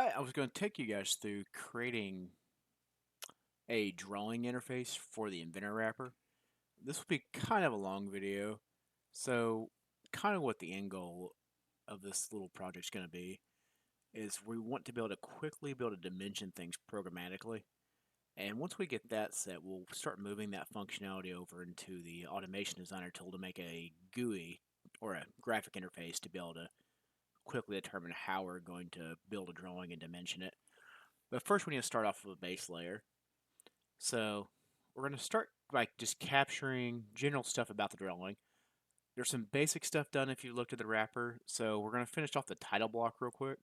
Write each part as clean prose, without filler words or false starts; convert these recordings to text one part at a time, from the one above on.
I was going to take you guys through creating a drawing interface for the Inventor wrapper. This will be kind of a long video, so kind of what the end goal of this little project is going to be is we want to be able to quickly be able to dimension things programmatically. And once we get that set, we'll start moving that functionality over into the automation designer tool to make a GUI or a graphic interface to be able to quickly determine how we're going to build a drawing and dimension it. But first, we need to start off with a base layer. So we're going to start by just capturing general stuff about the drawing. There's some basic stuff done if you looked at the wrapper. So we're going to finish off the title block real quick,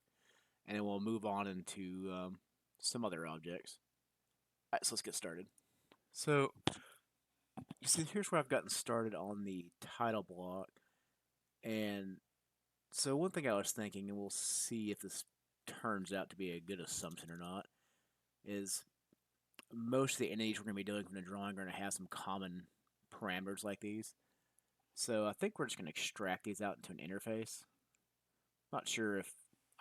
and then we'll move on into some other objects. All right, so let's get started. So you see, here's where I've gotten started on the title block. And so one thing I was thinking, and we'll see if this turns out to be a good assumption or not, is most of the entities we're going to be doing from the drawing are going to have some common parameters like these. So I think we're just going to extract these out into an interface. Not sure if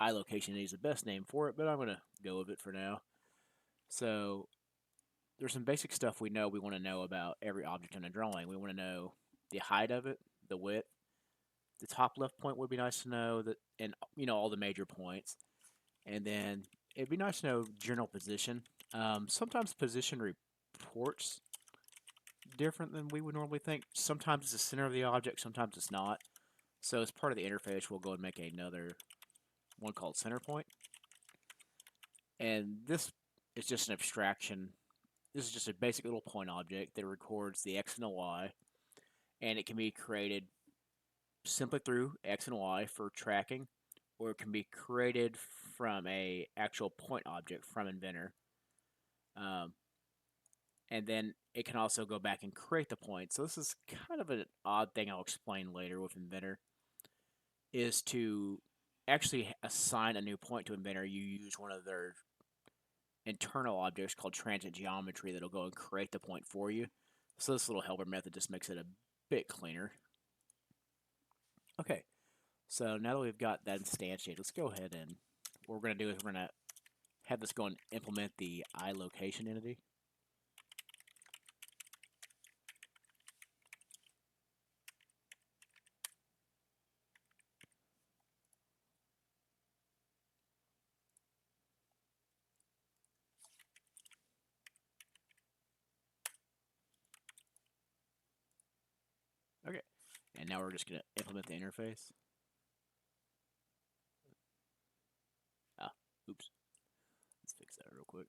iLocation is the best name for it, but I'm going to go with it for now. So there's some basic stuff we want to know about every object in a drawing. We want to know the height of it, the width, the top left point would be nice to know that, and all the major points. And then it'd be nice to know general position. Sometimes position reports different than we would normally think. Sometimes it's the center of the object, sometimes it's not. So as part of the interface, we'll go and make another one called center point. And this is just an abstraction. This is just a basic little point object that records the x and the y, and it can be created simply through x and y for tracking, or it can be created from a actual point object from Inventor. And then it can also go back and create the point. So this is kind of an odd thing I'll explain later with Inventor, is to actually assign a new point to Inventor, you use one of their internal objects called transit geometry that'll go and create the point for you. So this little helper method just makes it a bit cleaner. Okay, so now that we've got that instantiated, let's go ahead and what we're going to do is we're going to have this go and implement the iLocation entity. Okay, and now we're just going to implement the interface. Ah, oops. Let's fix that real quick.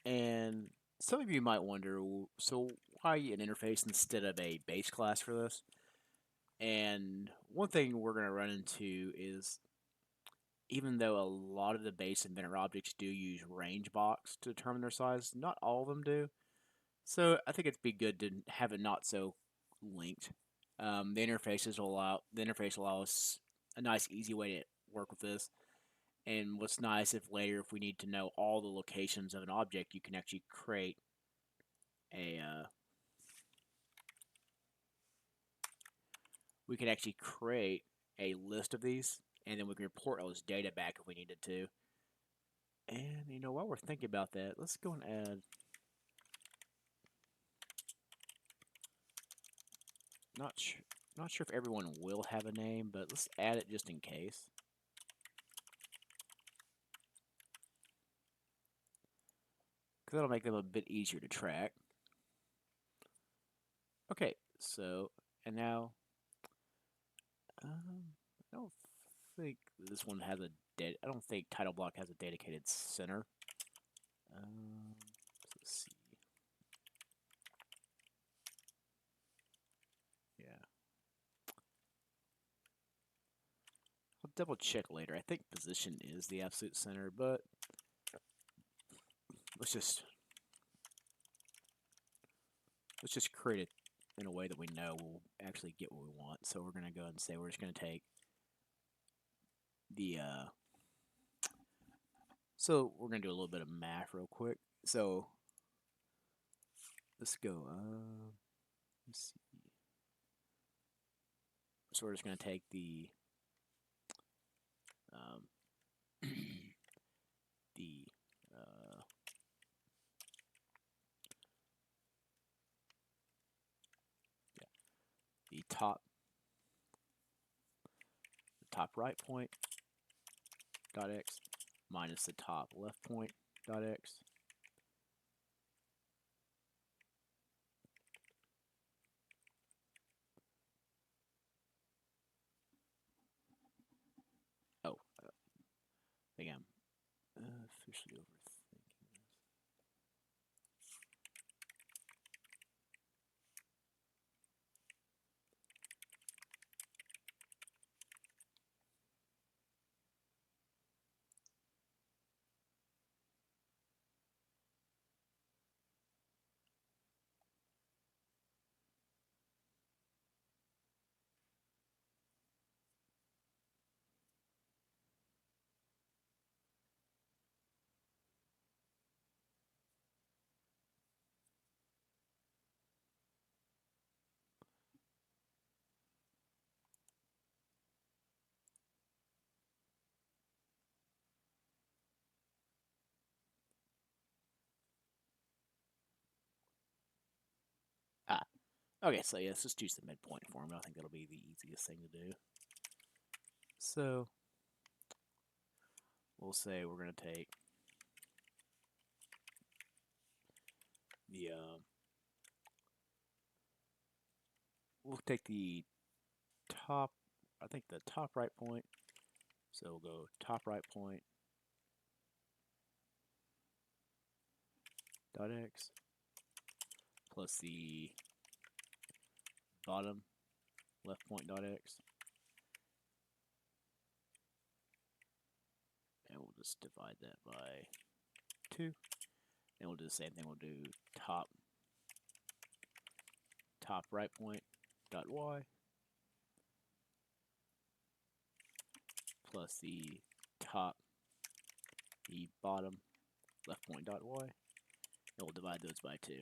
And some of you might wonder, so why an interface instead of a base class for this? And one thing we're going to run into is, even though a lot of the base Inventor objects do use range box to determine their size, not all of them do. So I think it'd be good to have it not so linked. The interface will allow us a nice, easy way to work with this. And what's nice, if later, if we need to know all the locations of an object, you can actually create a we can actually create a list of these, and then we can report all this data back if we needed to. And while we're thinking about that, let's go and add. Not sure if everyone will have a name, but let's add it just in case. Because that'll make them a bit easier to track. Okay, so, and now, I don't think this one has I don't think title block has a dedicated center. Let's see. Yeah. I'll double check later. I think position is the absolute center, but let's just create it in a way that we know we'll actually get what we want. So we're going to go ahead and say we're just going to take the So we're gonna do a little bit of math real quick. So let's go. Let's see. So we're just gonna take um, the uh, yeah, the top right point dot x minus the top left point dot x. Oh, I think I'm officially overthinking this. Ah, okay. So yeah, let's just use the midpoint formula. I think that'll be the easiest thing to do. So we'll say we're gonna take the we'll take the top. I think the top right point. So we'll go top right point dot x plus the bottom left point dot x, and we'll just divide that by 2. And we'll do the same thing. We'll do top right point dot y plus the bottom left point dot y, and we'll divide those by 2.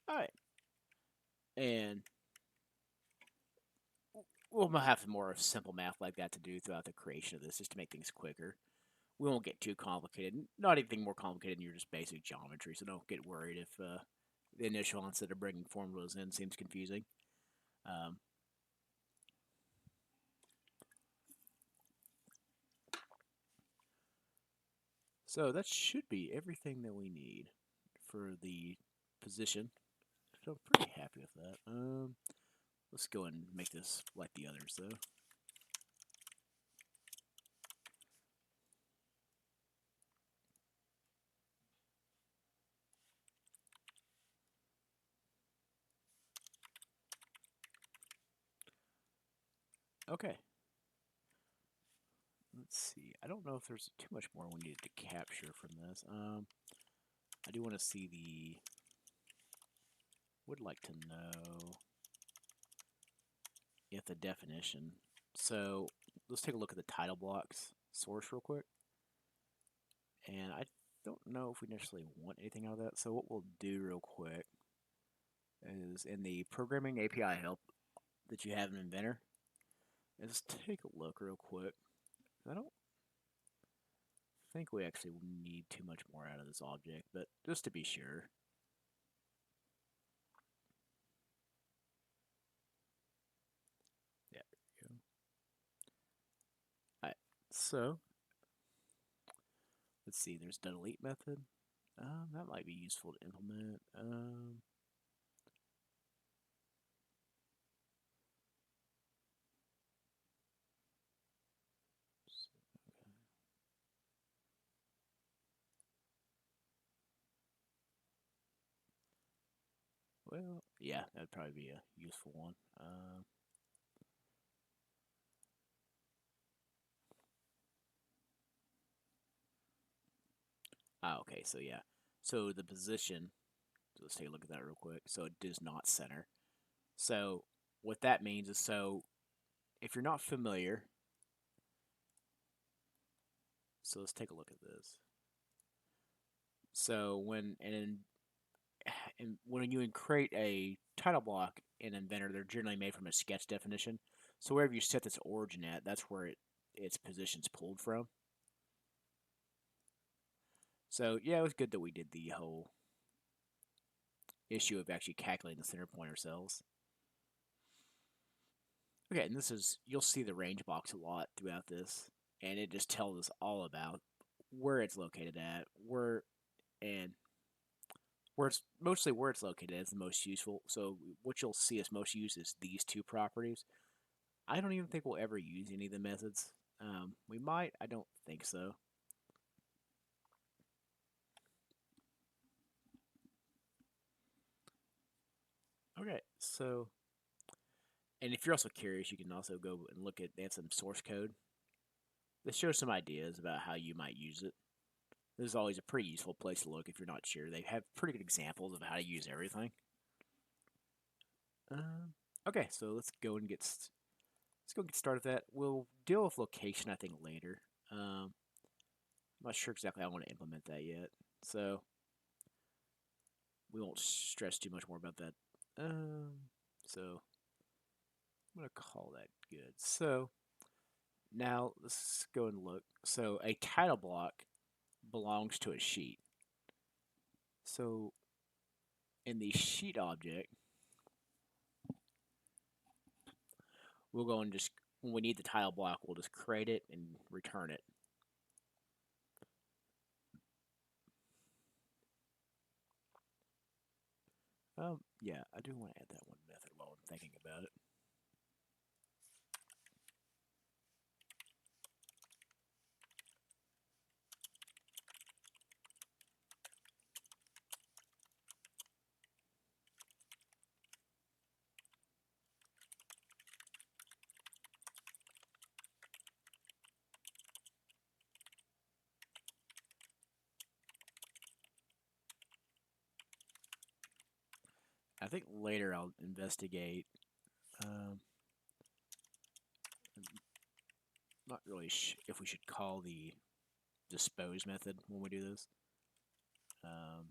All right, and we'll have more simple math like that to do throughout the creation of this, just to make things quicker. We won't get too complicated. Not anything more complicated than your just basic geometry, so don't get worried if the initial onset of bringing formulas in seems confusing. Um, so that should be everything that we need for the position. So I'm pretty happy with that. Let's go and make this like the others, though. Okay. Let's see. I don't know if there's too much more we needed to capture from this. I do want to see the. Would like to know if the definition. So let's take a look at the title blocks source real quick. And I don't know if we necessarily want anything out of that. So what we'll do real quick is in the programming API help that you have in Inventor, is take a look real quick. I don't think we actually need too much more out of this object, but just to be sure. Yeah, there we go. Alright, so let's see, there's the delete method. That might be useful to implement. Well, yeah, that'd probably be a useful one. Okay, so yeah. So the position, so let's take a look at that real quick. So it does not center. So what that means is, so if you're not familiar, So let's take a look at this. So when you create a title block in Inventor, they're generally made from a sketch definition. So wherever you set this origin at, that's where its position's pulled from. So yeah, it was good that we did the whole issue of actually calculating the center point ourselves. Okay, and this is, you'll see the range box a lot throughout this, and it just tells us all about where it's located at, and where it's mostly where it's located is the most useful. So what you'll see us most use is these two properties. I don't even think we'll ever use any of the methods. We might, I don't think so. Okay, so, and if you're also curious, you can also go and look at, they have some source code that shows some ideas about how you might use it. This is always a pretty useful place to look if you're not sure. They have pretty good examples of how to use everything. Okay, so let's go get started with that. We'll deal with location, I think, later. I'm not sure exactly how I want to implement that yet, so we won't stress too much more about that. So I'm gonna call that good. So now let's go and look. So a title block belongs to a sheet. So in the sheet object, we'll go and just, when we need the title block, we'll just create it and return it. Yeah, I do want to add that one method while I'm thinking about it. I think later I'll investigate. Um, not really if we should call the dispose method when we do this. Um,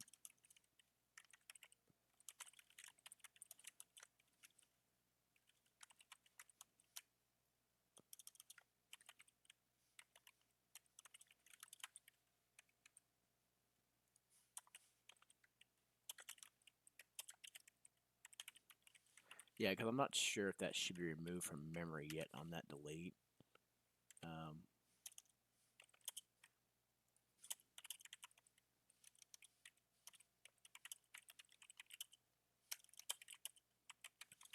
yeah, because I'm not sure if that should be removed from memory yet on that delete. Um,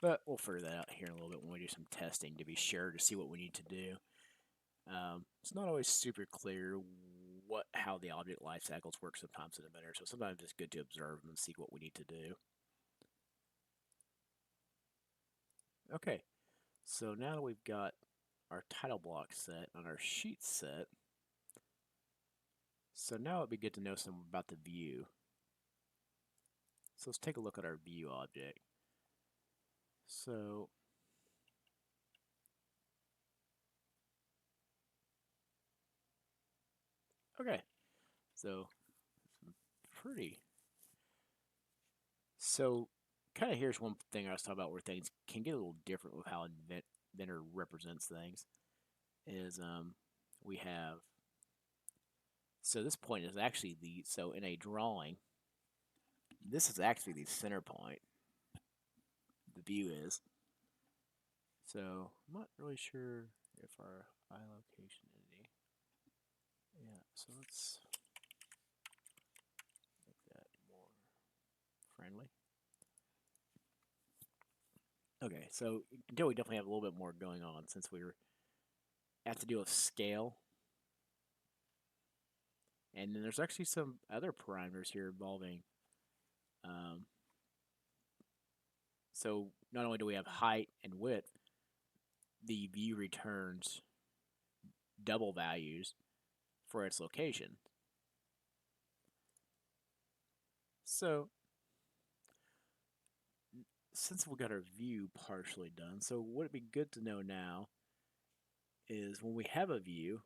but we'll figure that out here in a little bit when we do some testing to be sure to see what we need to do. It's not always super clear how the object life cycles work sometimes in Inventor, so sometimes it's good to observe them and see what we need to do. Okay, so now that we've got our title block set on our sheet set, so now it'd be good to know some about the view. So let's take a look at our view object. So okay, so pretty. So kind of here's one thing I was talking about where things can get a little different with how Inventor represents things. Is we have, so this point is actually so in a drawing, this is actually the center point. The view is. So I'm not really sure if our eye location entity. Yeah, so let's make that more friendly. Okay, so we definitely have a little bit more going on since we have to deal with scale. And then there's actually some other parameters here involving. Um, so not only do we have height and width, the view returns double values for its location. So since we got our view partially done, so what would be good to know now is when we have a view,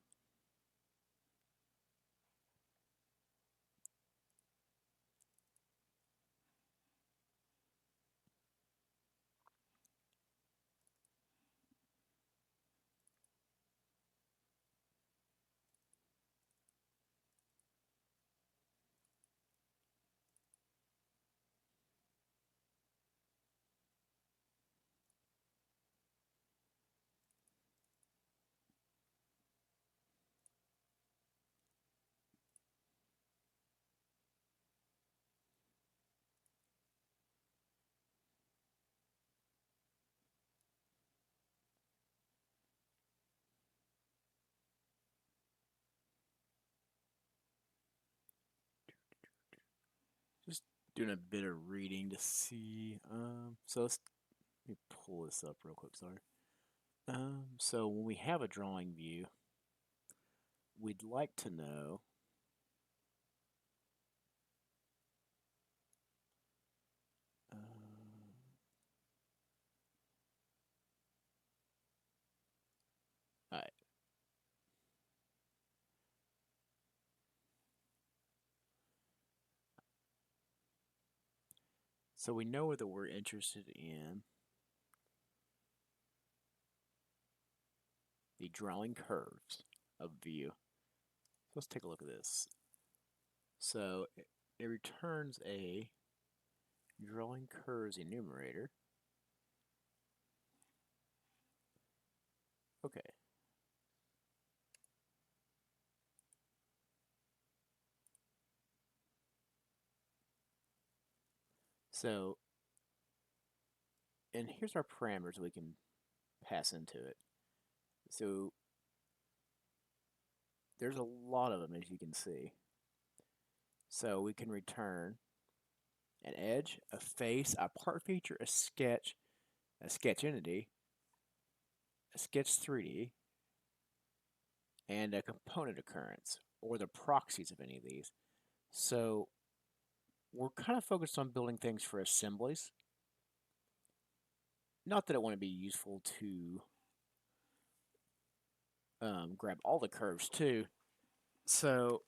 doing a bit of reading to see. So let me pull this up real quick. Sorry. So when we have a drawing view, we'd like to know all right. So we know that we're interested in the drawing curves of view. So let's take a look at this. So it returns a drawing curves enumerator. Okay. So, and here's our parameters we can pass into it. So there's a lot of them, as you can see. So we can return an edge, a face, a part feature, a sketch entity, a sketch 3D, and a component occurrence, or the proxies of any of these. So we're kind of focused on building things for assemblies. Not that it wouldn't be useful to grab all the curves too. So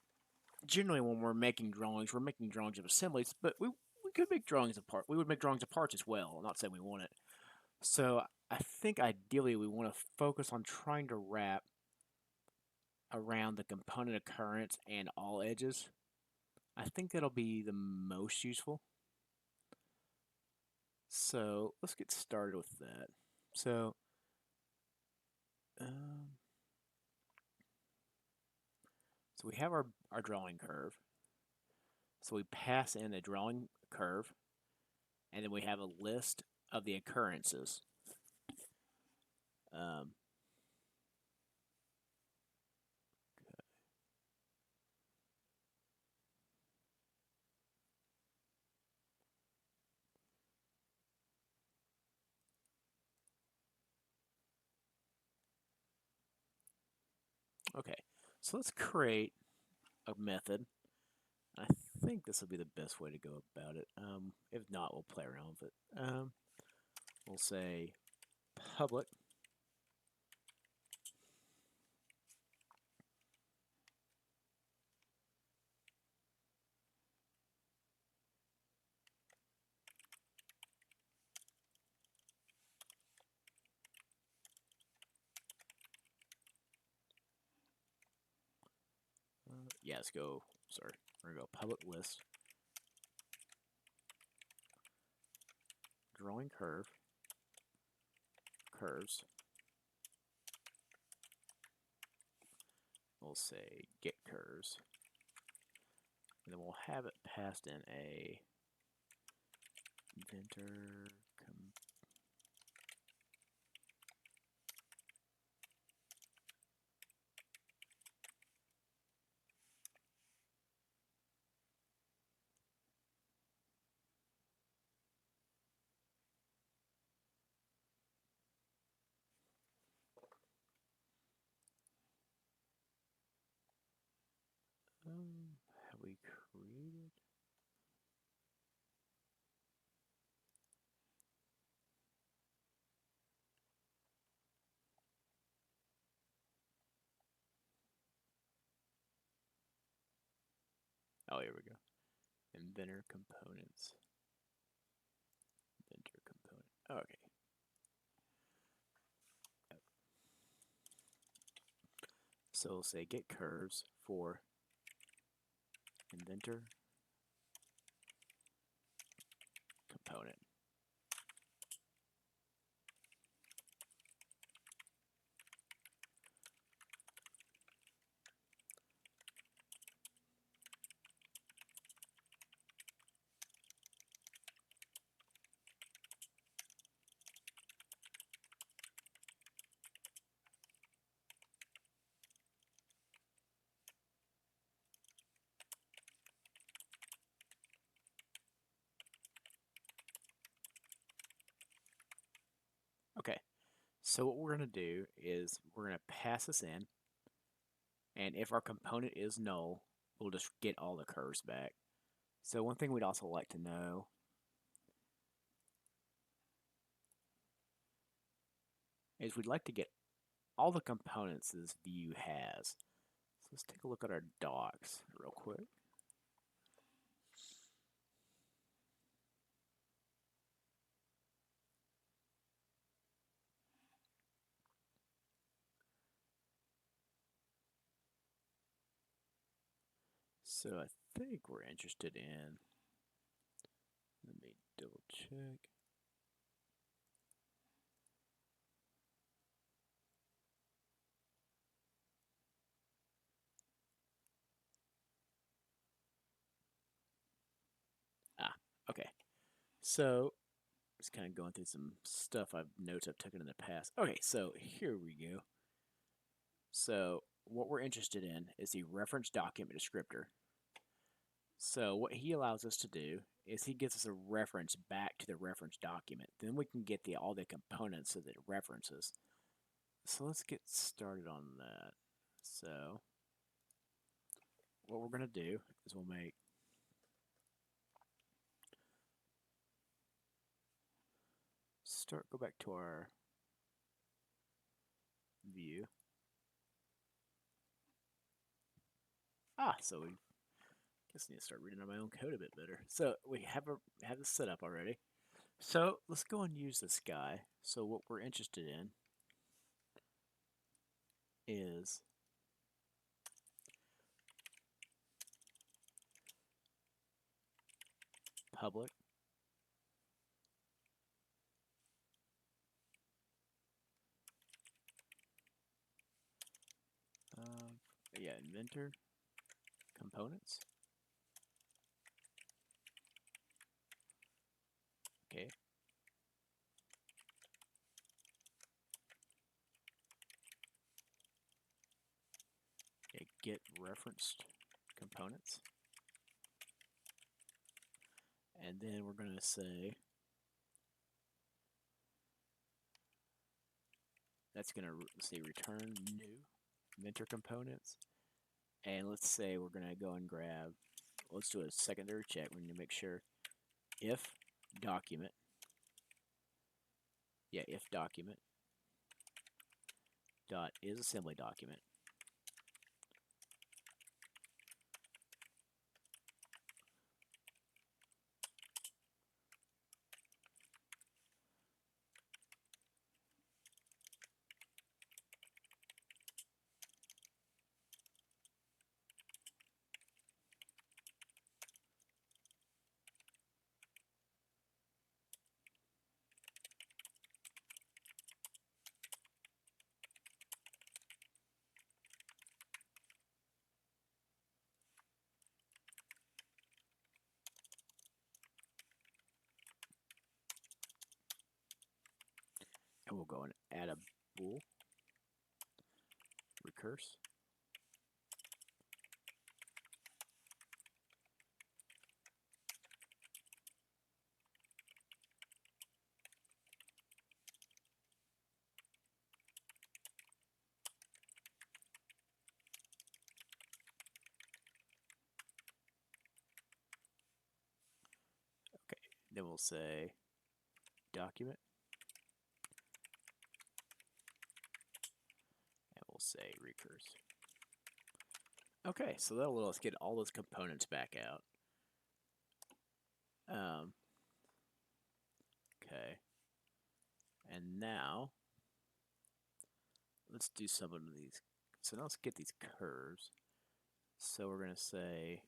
generally when we're making drawings of assemblies, but we could make drawings of parts. We would make drawings of parts as well. I'm not saying we want it. So I think ideally we want to focus on trying to wrap around the component occurrence and all edges. I think that'll be the most useful. So let's get started with that. So, um, so we have our drawing curve. So we pass in a drawing curve, and then we have a list of the occurrences. Um, okay, so let's create a method. I think this will be the best way to go about it. If not, we'll play around with it. We'll say public yeah, let's go. Sorry, we're gonna go public list drawing curves. We'll say get curves, and then we'll have it passed in a Inventor. Have we created? Oh, here we go. Inventor components. Inventor component. Okay. So we'll say get curves for Inventor component. So what we're going to do is we're going to pass this in, and if our component is null, we'll just get all the curves back. So one thing we'd also like to know is we'd like to get all the components this view has. So let's take a look at our docs real quick. So I think we're interested in, let me double check. Okay. So just kind of going through some notes I've taken in the past. Okay, so here we go. So what we're interested in is the reference document descriptor. So what he allows us to do is he gives us a reference back to the reference document. Then we can get all the components that it references. So let's get started on that. So what we're going to do is go back to our view. So we guess I need to start reading my own code a bit better. So we have this set up already. So let's go and use this guy. So what we're interested in is public Inventor components. Okay. Get referenced components. And then we're going to say that's going to say return new Inventor components. And let's say we're going to go and grab, let's do a secondary check. We need to make sure if document, if document dot is assembly document. And we'll go and add a bool recurse. Okay, then we'll say document, and we'll say recurse. Okay, so that'll let us get all those components back out. Okay, and now let's do some of these. So now let's get these curves. So we're going to say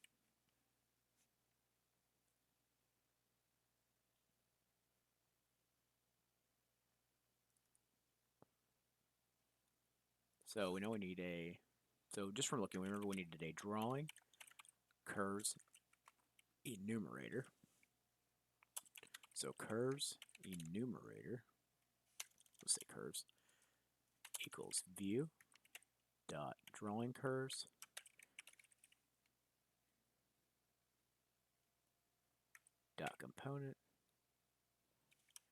so we know we need just from looking, remember we needed a drawing curves enumerator. So curves enumerator, let's say curves, equals view dot drawing curves dot component.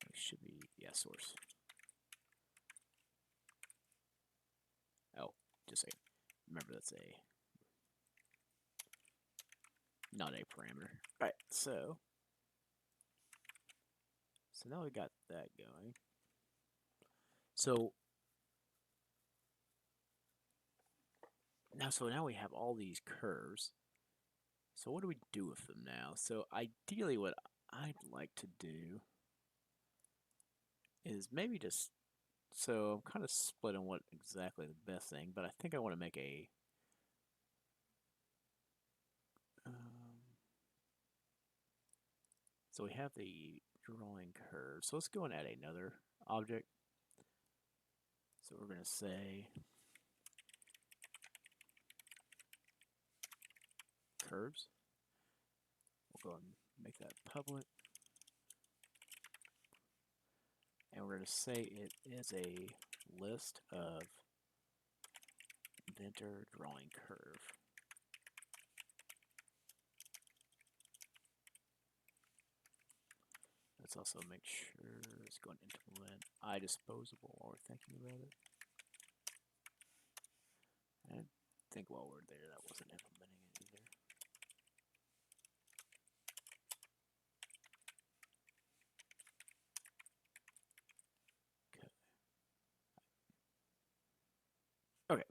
It should be source. remember that's not a parameter. All right, so now we got that going. So now we have all these curves. So what do we do with them now? So ideally, what I'd like to do is maybe just, so I'm kind of split on what exactly the best thing, but I think I want to make a so we have the drawing curve. So let's go and add another object. So we're going to say curves. We'll go and make that public. And we're going to say it is a list of Inventor drawing curve. Let's also make sure it's going to implement iDisposable while we're thinking about it. I think while we're there, that wasn't implementing it either. Okay.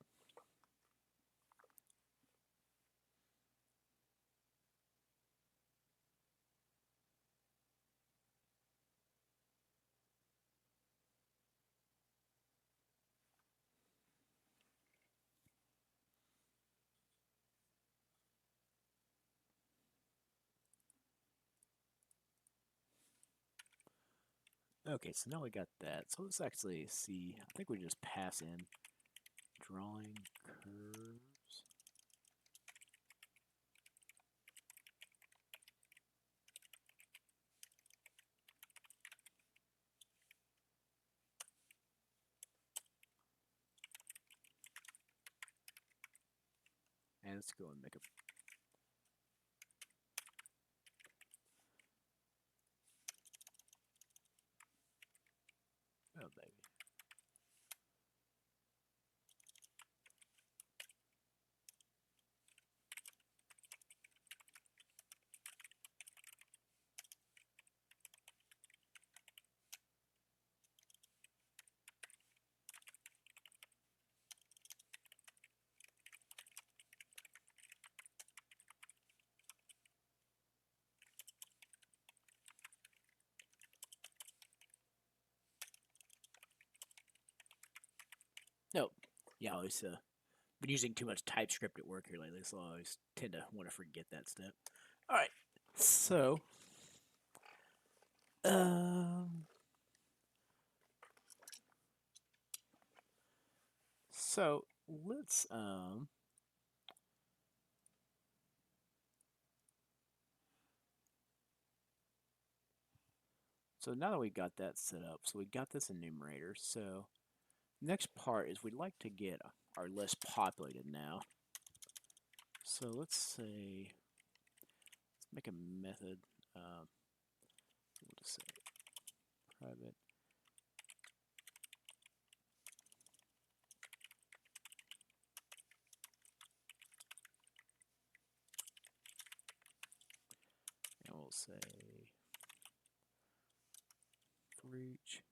Okay, so now we got that. So let's actually see. I think we just pass in drawing curves. And let's go and make a baby. No, yeah, I always been using too much TypeScript at work here lately, so I always tend to want to forget that step. All right, so um, so let's so now that we got that set up, so we got this enumerator. So next part is we'd like to get our list populated now. So let's say, let's make a method. We'll just say private. And we'll say for each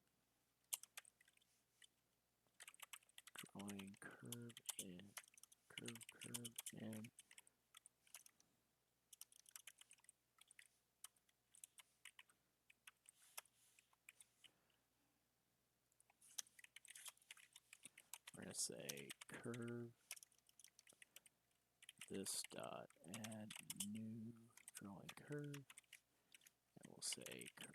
drawing curve and curve and we're going to say curve this dot add new drawing curve, and we'll say curve.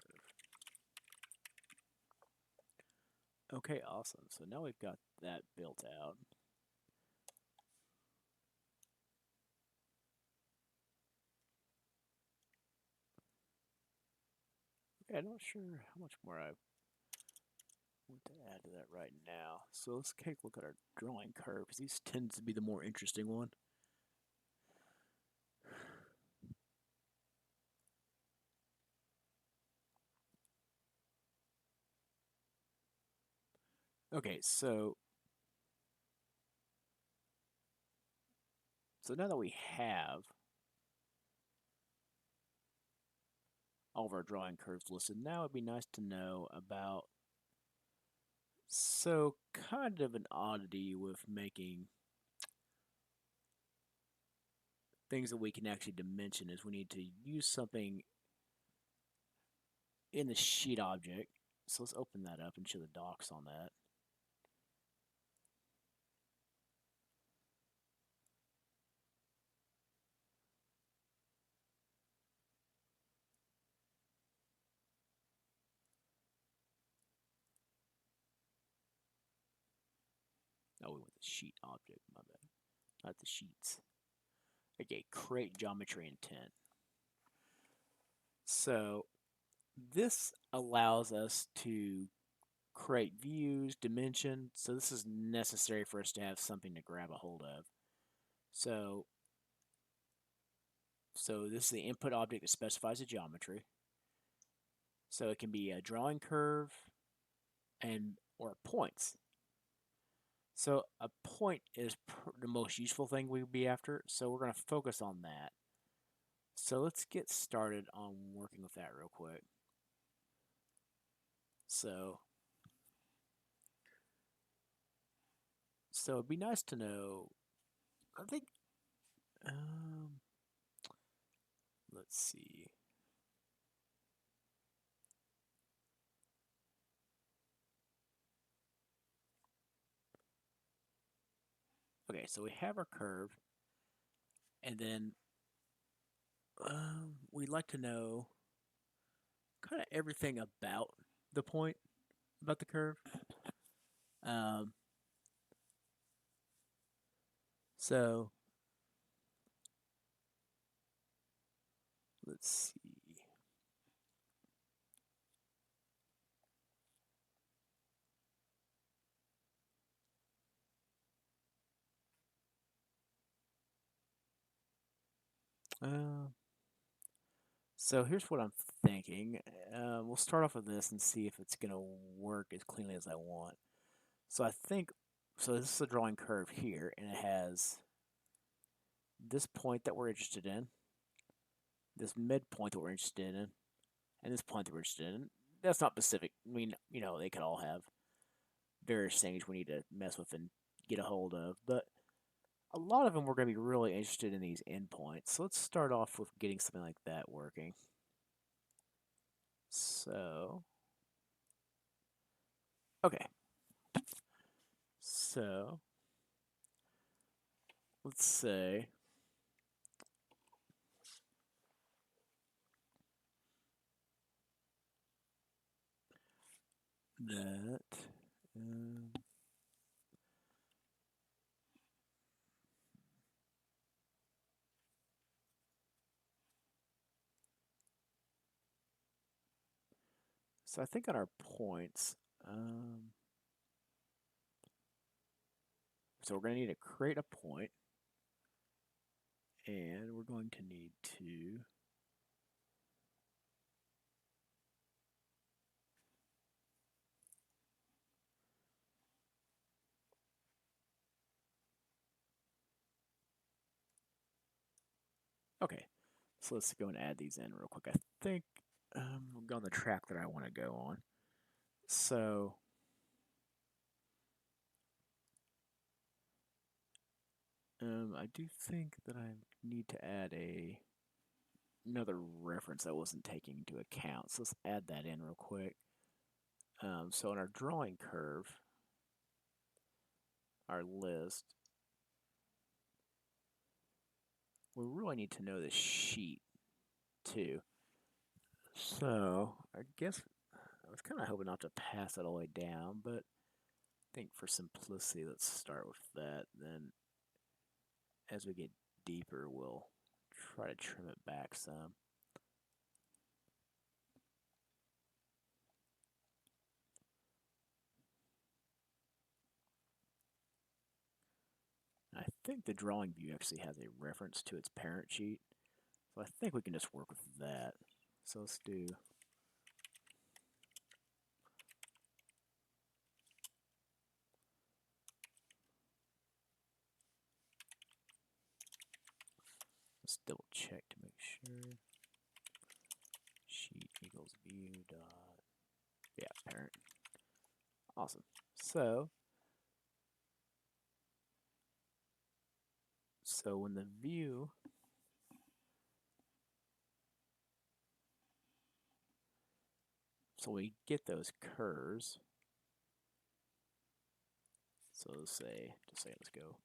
Okay, awesome. So now we've got that built out. Okay, I'm not sure how much more I want to add to that right now. So let's take a look at our drawing curve, because these tend to be the more interesting one. Okay, so So now that we have all of our drawing curves listed, now it'd be nice to know about, so kind of an oddity with making things that we can actually dimension is we need to use something in the sheet object. So let's open that up and show the docs on that. Oh, we want the sheet object, my bad. Not the sheets. Okay, create geometry intent. So this allows us to create views, dimension. So this is necessary for us to have something to grab a hold of. So this is the input object that specifies a geometry. So it can be a drawing curve or points. So a point is the most useful thing we'd be after. So we're going to focus on that. So let's get started on working with that real quick. So it'd be nice to know, I think, let's see. Okay, so we have our curve, and then we'd like to know kind of everything about the point, about the curve. So let's see. So here's what I'm thinking. We'll start off with this and see if it's going to work as cleanly as I want. So I think, so this is a drawing curve here, and it has this point that we're interested in, this midpoint that we're interested in, and this point that we're interested in. That's not specific. I mean, they could all have various things we need to mess with and get a hold of, but a lot of them we're going to be really interested in these endpoints. So let's start off with getting something like that working. So, okay. So, let's say that so I think on our points, so we're going to need to create a point, and we're going to need to okay. So let's go and add these in real quick. I think we'll go on the track that I want to go on. So I do think that I need to add another reference I wasn't taking into account. So let's add that in real quick. So in our drawing curve, our list, we really need to know the sheet too. So I guess I was kind of hoping not to pass it all the way down, but I think for simplicity, let's start with that. Then as we get deeper, we'll try to trim it back some. I think the drawing view actually has a reference to its parent sheet, so I think we can just work with that. So let's do double check to make sure. Sheet equals view dot, yeah, parent. Awesome. So when the view we get those curves. So let's go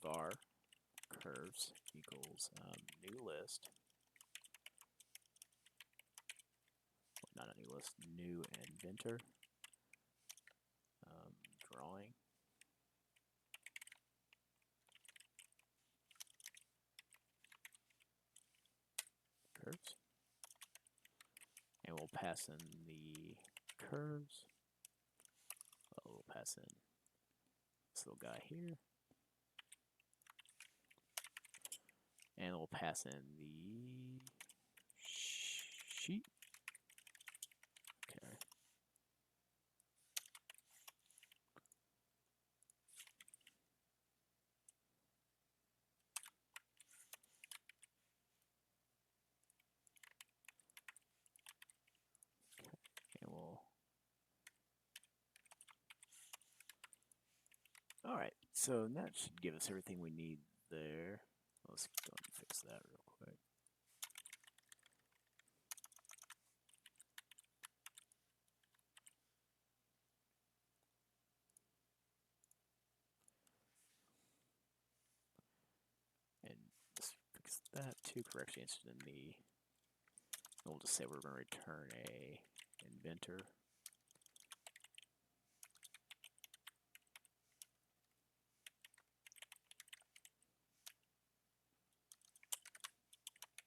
var curves equals new list, not a new list, new inventor, drawing, curves, and we'll pass in the curves. We'll pass in this little guy here, and we'll pass in the sheet. Okay. And we'll. All right. So that should give us everything we need there. Let's go and fix that real quick. And let's fix that too. Correction instead of me. We'll just say we're going to return a inventor.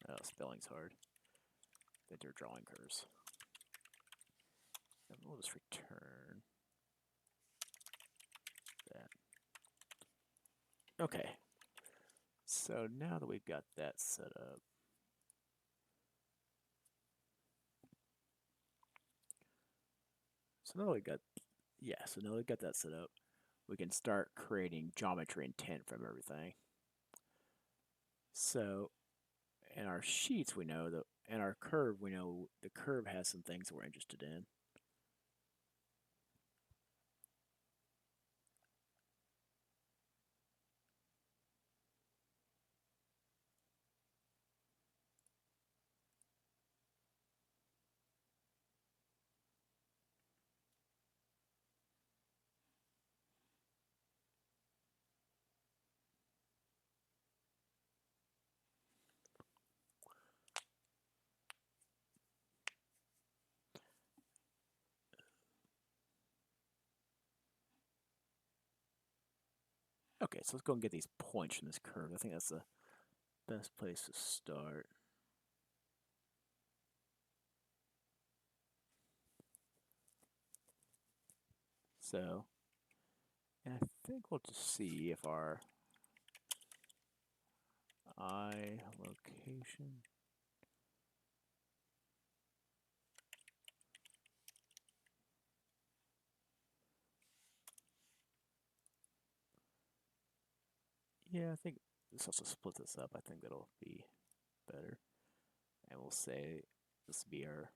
Oh, spelling's hard. Inventor drawing curves. And we'll just return that. Okay. So now that we've got that set up, so now we've got that set up, we can start creating geometry intent from everything. So in our sheets, we know that in our curve, we know the curve has some things we're interested in. Okay, so let's go and get these points from this curve. I think that's the best place to start. So, and I think we'll just see if our eye location. Yeah, I think let's also split this up. I think that'll be better. And we'll say this will be our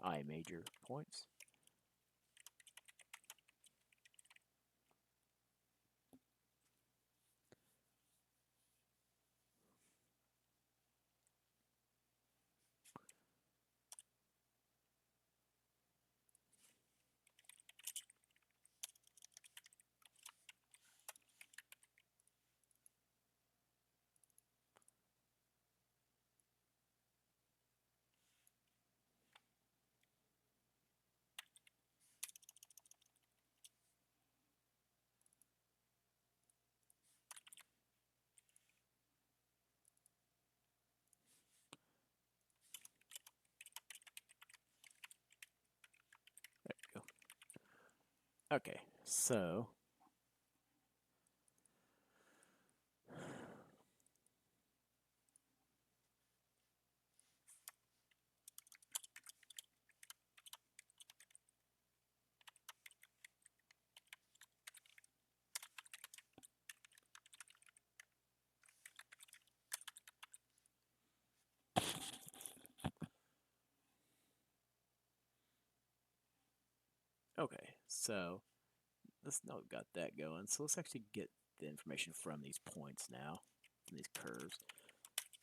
I major points. There we go. Okay, so Okay, so let's now we've got that going. So let's actually get the information from these points now, from these curves.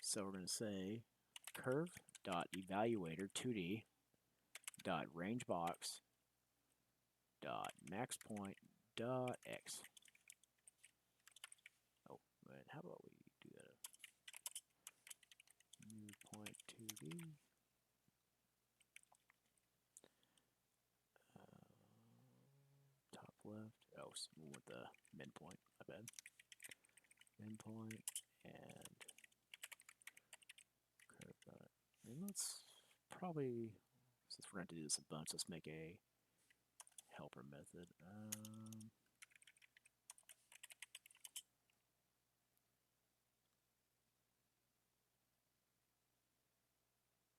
So we're going to say curve dot evaluator 2D dot range box dot max point dot x. Oh, man, how about we do that? New point 2D. Top left. Oh, so we want the midpoint. My bad. Midpoint and curve dot. And let's probably, since we're going to do this a bunch, let's make a helper method.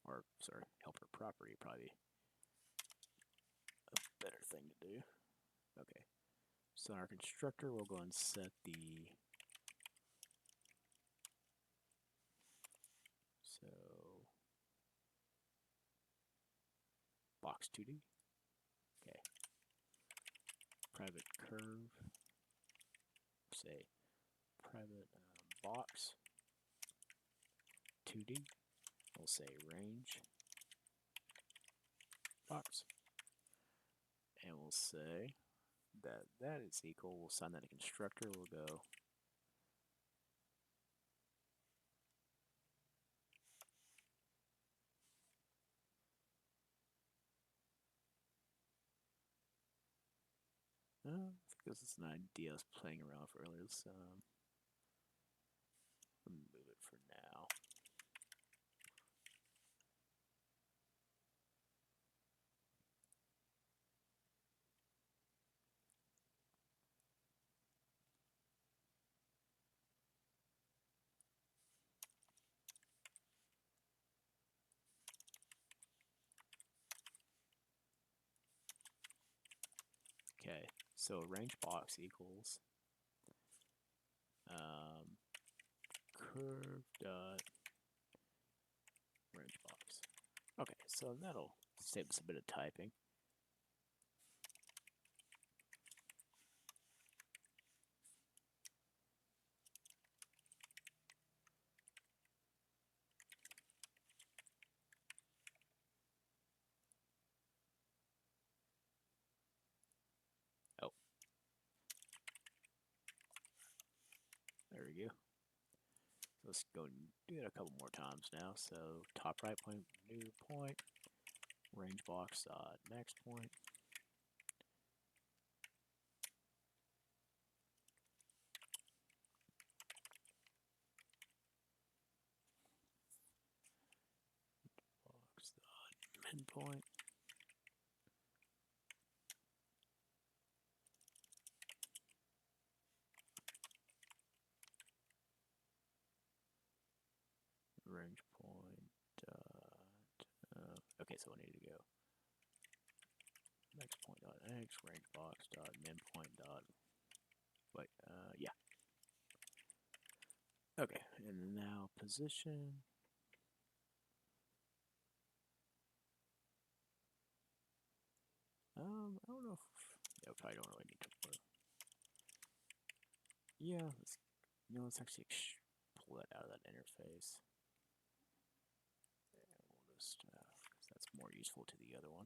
Or sorry, helper property probably a better thing to do. Okay, so in our constructor, we'll go and set the box 2D. Okay, private curve. Say private box 2D. We'll say range box, and we'll say that that is equal. We'll assign that to constructor. We'll go I think this is an idea I was playing around with earlier. Let's move it for now. Okay, so range box equals curve dot range box. Okay, so that'll save us a bit of typing. Oh, there we go. So let's go and do it a couple more times now. So top right point, new point, range box dot max point. Box dot min point. Range point okay, so I need to go max point dot x, range box dot min point dot wait, yeah. Okay, and now position. I don't know if yeah, probably don't really need to put. Yeah, let's actually pull that out of that interface. And we'll just that's more useful to the other one.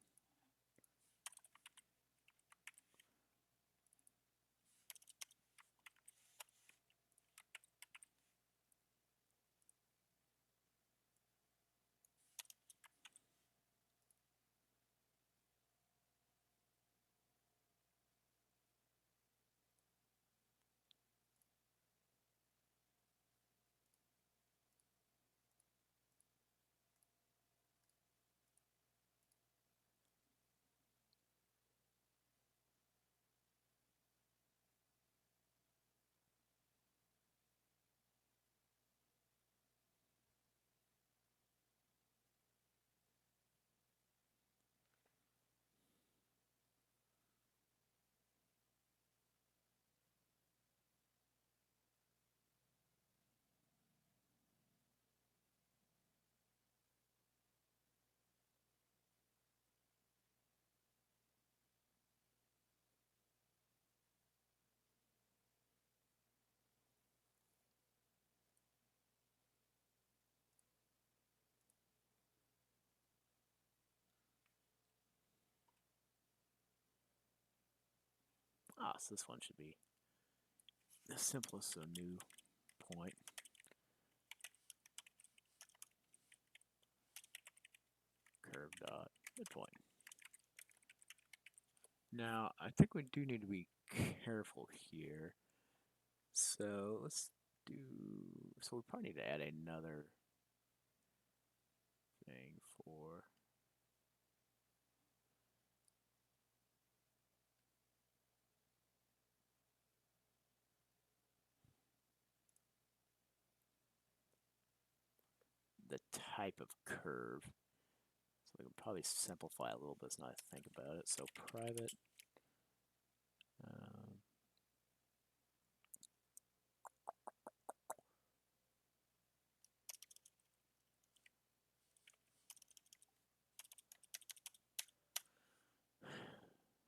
So this one should be the simplest, so new point. Curve dot midpoint. Now, I think we do need to be careful here. So let's do, so we probably need to add another thing for the type of curve. So we can probably simplify a little bit so not think about it. So private um,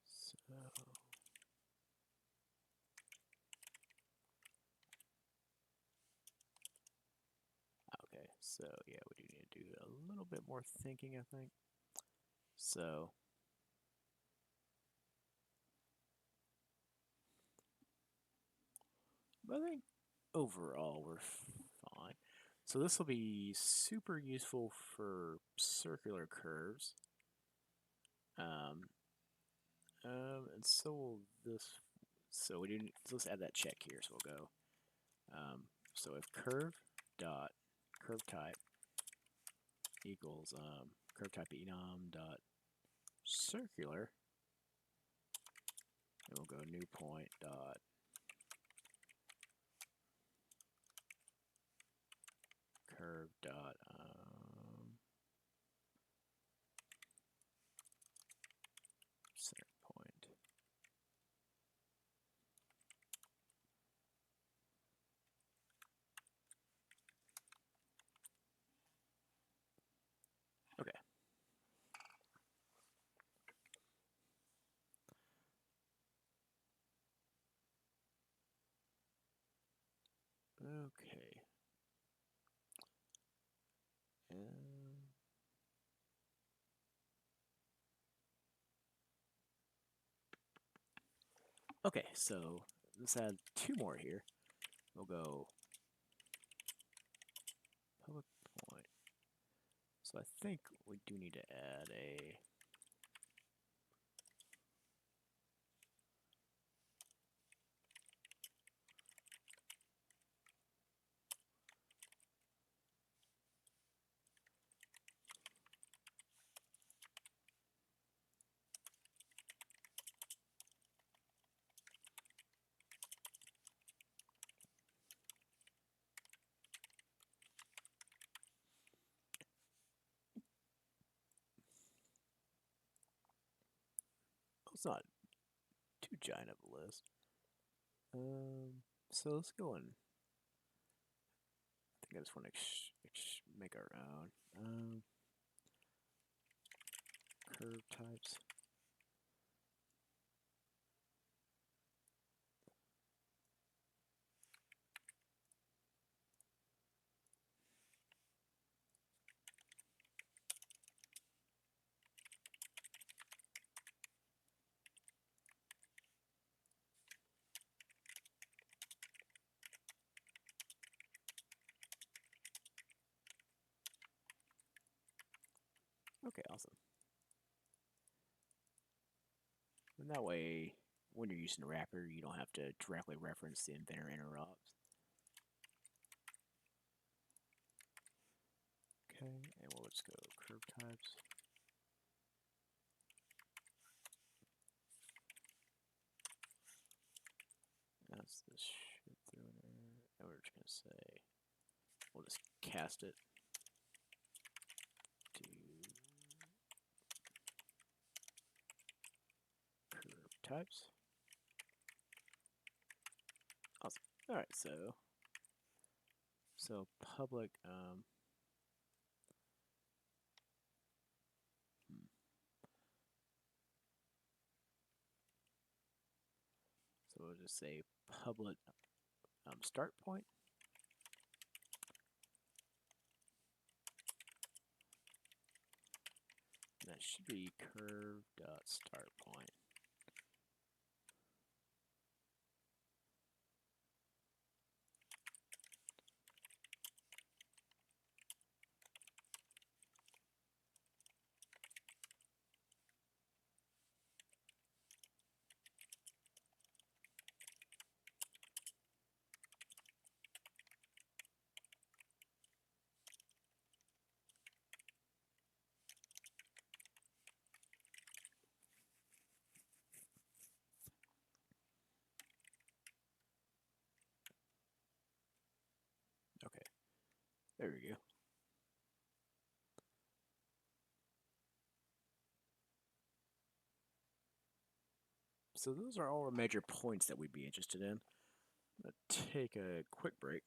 so okay, so yeah, we do need to do a little bit more thinking, I think. So I think overall we're fine. So this will be super useful for circular curves. And so will this. So we didn't. So let's add that check here. So we'll go. So if curve dot curve type equals curve type enum dot circular, and we'll go new point dot curve dot center point. Okay. Okay. Okay, so let's add two more here. We'll go public point. So I think we do need to add a it's not too giant of a list. So let's go and I think I just want to make our own curve types. Okay, awesome. And that way, when you're using a wrapper, you don't have to directly reference the Inventor interrupts. Okay, and we'll just go curve types. That's this shit through there. And we're just gonna say, we'll just cast it to curve types. Awesome. All right, so public so we'll just say public start point. And that should be curve dot start point. There we go. So those are all the major points that we'd be interested in. Take a quick break.